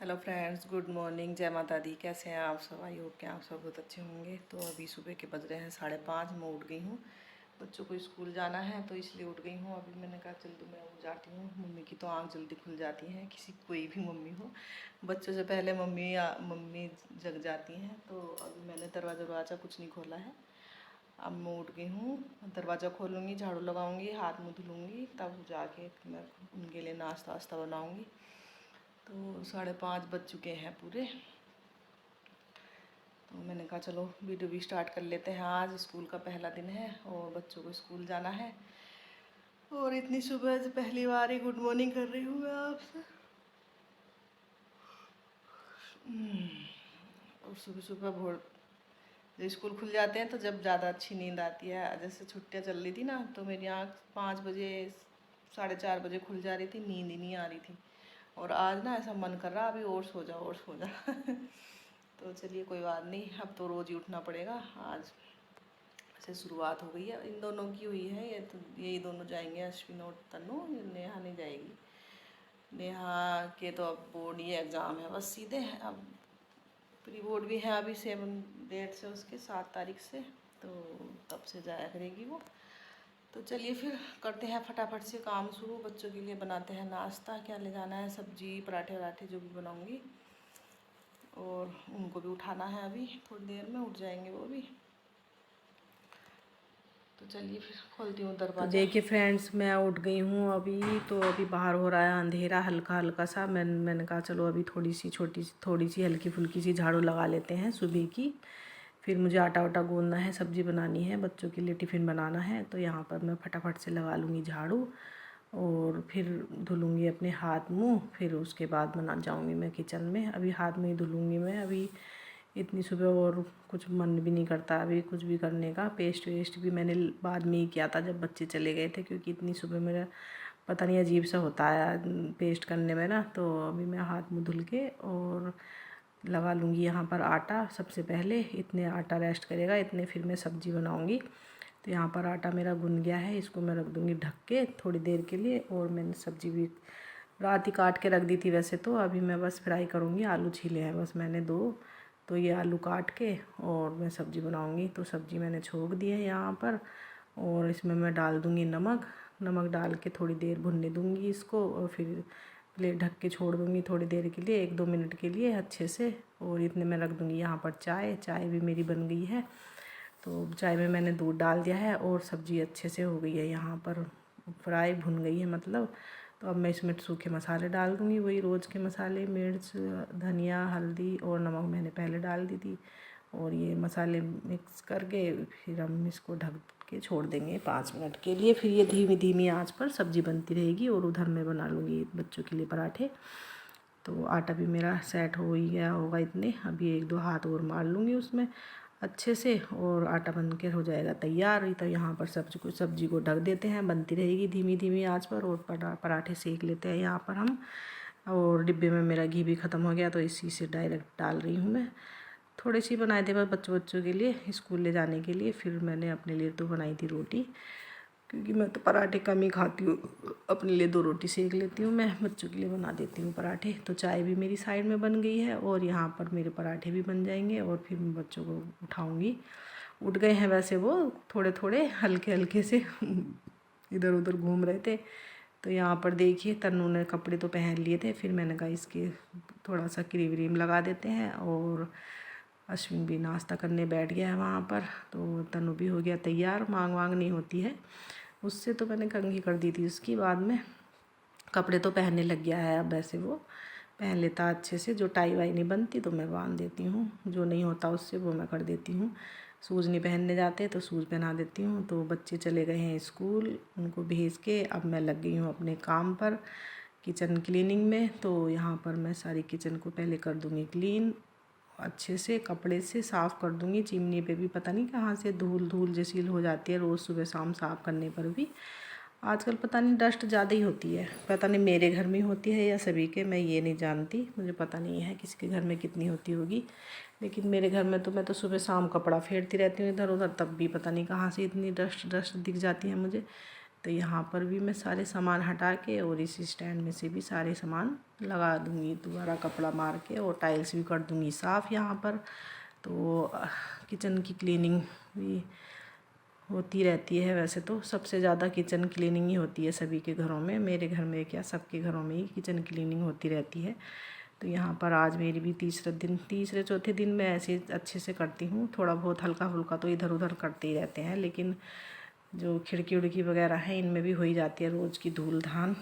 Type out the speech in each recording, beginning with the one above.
Hello friends, good morning, जय माता दी। कैसे हैं आप सब? आई होप कि आप सब बहुत अच्छे होंगे। तो अभी सुबह के बज रहे हैं 5:30। मैं उठ गई हूँ, बच्चों को स्कूल जाना है तो इसलिए उठ गई हूँ। अभी मैंने कहा जल्दी मैं उठ जाती हूँ। मम्मी की तो आँख जल्दी खुल जाती है, किसी कोई भी मम्मी हो, बच्चों से पहले मम्मी जग जाती हैं। तो अभी मैंने दरवाज़ा कुछ नहीं खोला है। अब मैं उठ गई हूँ, दरवाज़ा खोलूँगी, झाड़ू लगाऊँगी, हाथ मुँह धुलूँगी, तब जाके मैं उनके लिए नाश्ता वास्ता बनाऊँगी। तो 5:30 बज चुके हैं पूरे। तो मैंने कहा चलो वीडियो भी स्टार्ट कर लेते हैं। आज स्कूल का पहला दिन है और बच्चों को स्कूल जाना है। और इतनी सुबह से पहली बार ही गुड मॉर्निंग कर रही हूँ मैं आपसे। और सुबह सुबह भोर जब स्कूल खुल जाते हैं तो जब ज़्यादा अच्छी नींद आती है। जैसे छुट्टियाँ चल रही थी ना, तो मेरी आँख 5 बजे 4:30 बजे खुल जा रही थी, नींद ही नहीं आ रही थी। और आज ना ऐसा मन कर रहा अभी और सो जा और सो जा। तो चलिए कोई बात नहीं, अब तो रोज़ ही उठना पड़ेगा। आज से शुरुआत हो गई है, इन दोनों की हुई है। यही दोनों जाएंगे, अश्विन और तनु। नेहा नहीं जाएगी। नेहा के तो अब बोर्ड ये एग्ज़ाम है बस सीधे। अब प्री बोर्ड भी है अभी 7 डेट से, उसके 7 तारीख से, तो तब से जाया करेगी वो। तो चलिए फिर करते हैं फटाफट से काम शुरू। बच्चों के लिए बनाते हैं नाश्ता। क्या ले जाना है? सब्जी, पराठे वराठे जो भी बनाऊंगी। और उनको भी उठाना है, अभी थोड़ी देर में उठ जाएंगे वो भी। तो चलिए फिर खोलती हूँ तो दरवाज़ा। देखिए फ्रेंड्स, मैं उठ गई हूँ अभी। तो अभी बाहर हो रहा है अंधेरा हल्का हल्का सा। मैंने कहा चलो अभी थोड़ी सी हल्की फुल्की सी झाड़ू लगा लेते हैं सुबह की। फिर मुझे आटा वाटा गूंदना है, सब्ज़ी बनानी है, बच्चों के लिए टिफ़िन बनाना है। तो यहाँ पर मैं फटाफट से लगा लूँगी झाड़ू और फिर धुलूँगी अपने हाथ मुँह। फिर उसके बाद बना जाऊँगी मैं किचन में। अभी हाथ में ही धुलूँगी मैं। अभी इतनी सुबह और कुछ मन भी नहीं करता अभी कुछ भी करने का। पेस्ट वेस्ट भी मैंने बाद में ही किया था जब बच्चे चले गए थे, क्योंकि इतनी सुबह मेरा पता नहीं अजीब सा होता है पेस्ट करने में ना। तो अभी मैं हाथ मुँह धुल के और लगा लूँगी यहाँ पर आटा। सबसे पहले इतने आटा रेस्ट करेगा, इतने फिर मैं सब्ज़ी बनाऊँगी। तो यहाँ पर आटा मेरा गुन गया है, इसको मैं रख दूँगी ढक के थोड़ी देर के लिए। और मैंने सब्ज़ी भी रात ही काट के रख दी थी वैसे तो। अभी मैं बस फ्राई करूँगी। आलू छीले हैं बस मैंने 2, तो ये आलू काट के और मैं सब्ज़ी बनाऊँगी। तो सब्ज़ी मैंने छोंक दी है यहाँ पर, और इसमें मैं डाल दूँगी नमक डाल के थोड़ी देर भुनने दूँगी इसको। और फिर प्लेट ढक के छोड़ दूँगी थोड़ी देर के लिए, 1-2 मिनट के लिए अच्छे से। और इतने में रख दूँगी यहाँ पर चाय भी मेरी बन गई है। तो चाय में मैंने दूध डाल दिया है और सब्ज़ी अच्छे से हो गई है यहाँ पर, फ्राई भुन गई है मतलब। तो अब मैं इसमें सूखे मसाले डाल दूँगी, वही रोज़ के मसाले, मिर्च, धनिया, हल्दी और नमक मैंने पहले डाल दी थी। और ये मसाले मिक्स करके फिर हम इसको ढक के छोड़ देंगे 5 मिनट के लिए। फिर ये धीमी धीमी आंच पर सब्ज़ी बनती रहेगी। और उधर मैं बना लूँगी बच्चों के लिए पराठे। तो आटा भी मेरा सेट हो ही गया होगा इतने। अभी 1-2 हाथ और मार लूँगी उसमें अच्छे से और आटा बन के हो जाएगा तैयार। तो यहाँ पर सब्जी को ढक देते हैं, बनती रहेगी धीमी धीमी आंच पर। और पराठे सेक लेते हैं यहाँ पर हम। और डिब्बे में मेरा घी भी ख़त्म हो गया, तो इसी से डायरेक्ट डाल रही हूँ मैं। थोड़ी सी बनाए थे बस बच्चों के लिए स्कूल ले जाने के लिए। फिर मैंने अपने लिए तो बनाई थी रोटी, क्योंकि मैं तो पराठे कम ही खाती हूँ। अपने लिए 2 रोटी सेक लेती हूँ मैं, बच्चों के लिए बना देती हूँ पराठे। तो चाय भी मेरी साइड में बन गई है और यहाँ पर मेरे पराठे भी बन जाएंगे। और फिर मैं बच्चों को उठाऊँगी। उठ गए हैं वैसे वो, थोड़े थोड़े हल्के हल्के से इधर उधर घूम रहे थे। तो यहाँ पर देखिए तन्नू ने कपड़े तो पहन लिए थे, फिर मैंने कहा इसके थोड़ा सा क्रीम व्रीम लगा देते हैं। और अश्विन भी नाश्ता करने बैठ गया है वहाँ पर। तो तन्नू भी हो गया तैयार, मांग वांग नहीं होती है उससे, तो मैंने कंघी कर दी थी उसकी। बाद में कपड़े तो पहनने लग गया है अब, वैसे वो पहन लेता अच्छे से। जो टाई वाई नहीं बनती तो मैं बांध देती हूँ, जो नहीं होता उससे वो मैं कर देती हूँ। शूज़ नहीं पहनने जाते तो शूज़ पहना देती हूँ। तो बच्चे चले गए हैं स्कूल, उनको भेज के अब मैं लग गई हूँ अपने काम पर, किचन क्लीनिंग में। तो यहाँ पर मैं सारी किचन को पहले कर दूँगी क्लीन, अच्छे से कपड़े से साफ़ कर दूँगी। चिमनी पे भी पता नहीं कहाँ से धूल धूल जैसी हो जाती है रोज़ सुबह शाम साफ़ करने पर भी। आजकल पता नहीं डस्ट ज़्यादा ही होती है, पता नहीं मेरे घर में होती है या सभी के, मैं ये नहीं जानती, मुझे पता नहीं है किसी के घर में कितनी होती होगी। लेकिन मेरे घर में तो मैं तो सुबह शाम कपड़ा फेरती रहती हूँ इधर उधर, तब भी पता नहीं कहाँ से इतनी डस्ट दिख जाती है मुझे। तो यहाँ पर भी मैं सारे सामान हटा के और इस स्टैंड में से भी सारे सामान लगा दूँगी, दोबारा कपड़ा मार के, और टाइल्स भी कर दूँगी साफ़ यहाँ पर। तो किचन की क्लीनिंग भी होती रहती है। वैसे तो सबसे ज़्यादा किचन क्लीनिंग ही होती है सभी के घरों में, मेरे घर में क्या सबके घरों में ही किचन क्लीनिंग होती रहती है। तो यहाँ पर आज मेरी भी तीसरे चौथे दिन मैं ऐसे अच्छे से करती हूँ। थोड़ा बहुत हल्का फुल्का तो इधर उधर करते ही रहते हैं, लेकिन जो खिड़की उड़की वगैरह है इनमें भी हो ही जाती है रोज़ की धूल धान।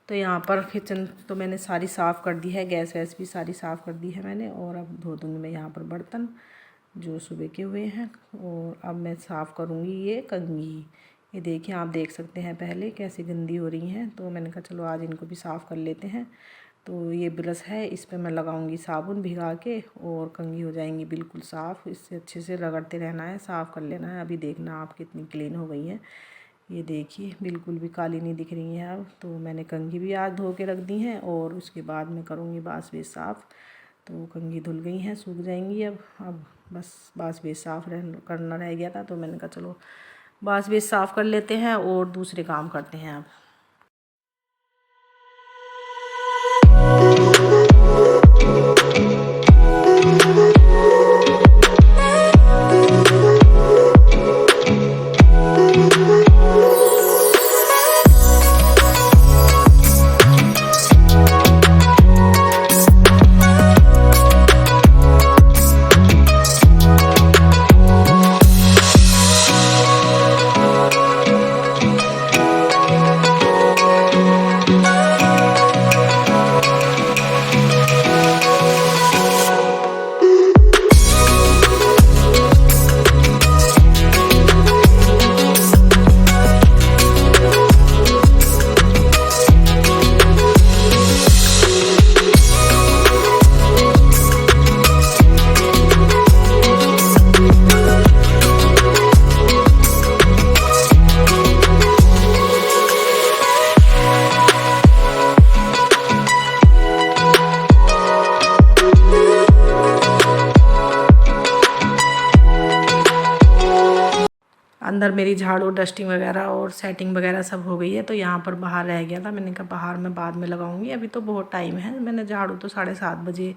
तो यहाँ पर किचन तो मैंने सारी साफ़ कर दी है, गैस वैस भी सारी साफ़ कर दी है मैंने। और अब धो दूँगी मैं यहाँ पर बर्तन जो सुबह के हुए हैं। और अब मैं साफ़ करूँगी ये कंघी। ये देखिए, आप देख सकते हैं पहले कैसे गंदी हो रही हैं। तो मैंने कहा चलो आज इनको भी साफ़ कर लेते हैं। तो ये ब्रश है, इस पर मैं लगाऊंगी साबुन भिगा के और कंघी हो जाएंगी बिल्कुल साफ़। इससे अच्छे से रगड़ते रहना है, साफ़ कर लेना है। अभी देखना आप कितनी क्लीन हो गई हैं। ये देखिए बिल्कुल भी काली नहीं दिख रही हैं अब। तो मैंने कंघी भी आज धो के रख दी हैं और उसके बाद मैं करूँगी बास बेस साफ़। तो कंघी धुल गई हैं, सूख जाएंगी अब बस बास बेस साफ़ करना रह गया था। तो मैंने कहा चलो बास बेस साफ़ कर लेते हैं और दूसरे काम करते हैं अब। अंदर मेरी झाड़ू डस्टिंग वगैरह और सेटिंग वगैरह सब हो गई है। तो यहाँ पर बाहर रह गया था, मैंने कहा बाहर मैं बाद में लगाऊंगी, अभी तो बहुत टाइम है। मैंने झाड़ू तो 7:30 बजे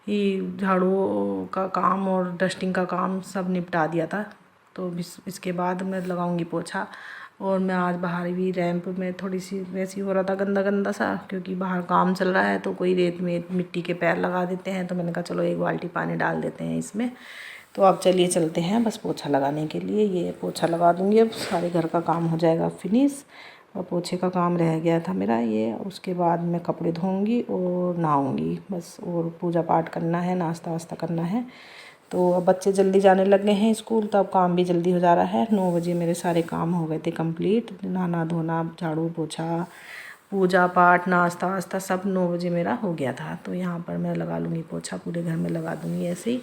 ही झाड़ू का काम और डस्टिंग का काम सब निपटा दिया था। तो इसके बाद मैं लगाऊंगी पोछा। और मैं आज बाहर भी रैंप में थोड़ी सी वैसी हो रहा था गंदा गंदा सा, क्योंकि बाहर काम चल रहा है तो कोई रेत में मिट्टी के पैर लगा देते हैं। तो मैंने कहा चलो 1 बाल्टी पानी डाल देते हैं इसमें। तो अब चलिए चलते हैं बस पोछा लगाने के लिए। ये पोछा लगा दूँगी, अब सारे घर का काम हो जाएगा फिनिश। और पोछे का काम रह गया था मेरा ये। उसके बाद मैं कपड़े धोऊंगी और नहाऊंगी बस, और पूजा पाठ करना है, नाश्ता वास्ता करना है। तो अब बच्चे जल्दी जाने लग गए हैं स्कूल, तो अब काम भी जल्दी हो जा रहा है। 9 बजे मेरे सारे काम हो गए थे कंप्लीट, नहाना धोना झाड़ू पोछा पूजा पाठ नाश्ता वास्ता सब 9 बजे मेरा हो गया था। तो यहाँ पर मैं लगा लूँगी पोछा, पूरे घर में लगा दूँगी ऐसे ही।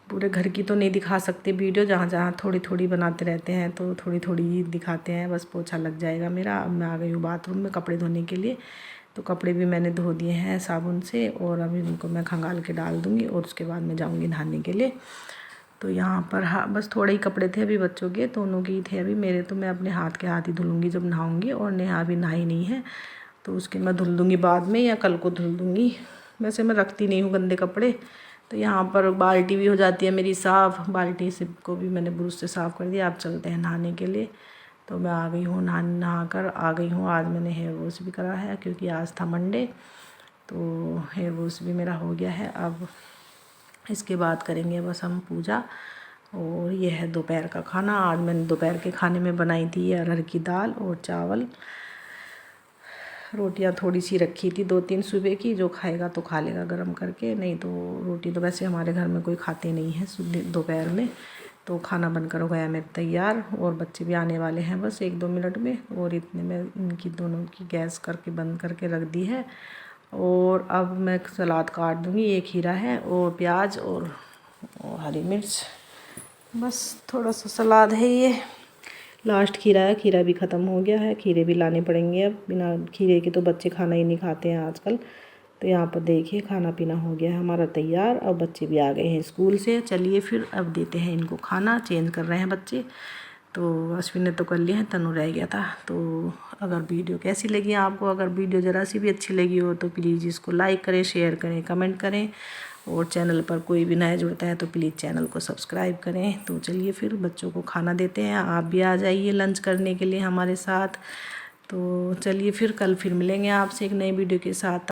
पूरे घर की तो नहीं दिखा सकते वीडियो, जहाँ जहाँ थोड़ी थोड़ी बनाते रहते हैं तो थोड़ी थोड़ी ही दिखाते हैं। बस पोछा लग जाएगा मेरा। अब मैं आ गई हूँ बाथरूम में कपड़े धोने के लिए। तो कपड़े भी मैंने धो दिए हैं साबुन से, और अभी उनको मैं खंगाल के डाल दूँगी और उसके बाद मैं जाऊँगी नहाने के लिए। तो यहाँ पर हाँ बस थोड़े ही कपड़े थे अभी, बच्चों के दोनों के ही थे अभी। मेरे तो मैं अपने हाथ के हाथ ही धुलूँगी जब नहाऊँगी, और नेहा अभी नहाई नहीं है तो उसके मैं धुल दूँगी बाद में या कल को धुल दूँगी। वैसे मैं रखती नहीं हूँ गंदे कपड़े। तो यहाँ पर बाल्टी भी हो जाती है मेरी साफ़, बाल्टी से को भी मैंने ब्रश से साफ़ कर दिया। आप चलते हैं नहाने के लिए। तो मैं आ गई हूँ, नहा कर आ गई हूँ। आज मैंने हेयर वॉश भी करा है क्योंकि आज था मंडे, तो हेयर वॉश भी मेरा हो गया है। अब इसके बाद करेंगे बस हम पूजा। और ये है दोपहर का खाना। आज मैंने दोपहर के खाने में बनाई थी अरहर की दाल और चावल। रोटियां थोड़ी सी रखी थी 2-3 सुबह की, जो खाएगा तो खा लेगा गरम करके, नहीं तो रोटी तो वैसे हमारे घर में कोई खाते नहीं है दोपहर में। तो खाना बनकर हो गया मेरा तैयार, और बच्चे भी आने वाले हैं बस 1-2 मिनट में। और इतने में इनकी दोनों की गैस करके बंद करके रख दी है। और अब मैं सलाद काट दूँगी। एक खीरा है और प्याज और हरी मिर्च, बस थोड़ा सा सलाद है ये। लास्ट खीरा है, खीरा भी ख़त्म हो गया है। खीरे भी लाने पड़ेंगे अब, बिना खीरे के तो बच्चे खाना ही नहीं खाते हैं आजकल। तो यहाँ पर देखिए खाना पीना हो गया है हमारा तैयार। अब बच्चे भी आ गए हैं स्कूल से। चलिए फिर अब देते हैं इनको खाना, चेंज कर रहे हैं बच्चे। तो अश्विन ने तो कर लिया है, तनु रह गया था। तो अगर वीडियो कैसी लगी आपको, अगर वीडियो ज़रा सी भी अच्छी लगी हो तो प्लीज़ इसको लाइक करें, शेयर करें, कमेंट करें। और चैनल पर कोई भी नया जुड़ता है तो प्लीज़ चैनल को सब्सक्राइब करें। तो चलिए फिर बच्चों को खाना देते हैं, आप भी आ जाइए लंच करने के लिए हमारे साथ। तो चलिए फिर कल फिर मिलेंगे आपसे एक नई वीडियो के साथ।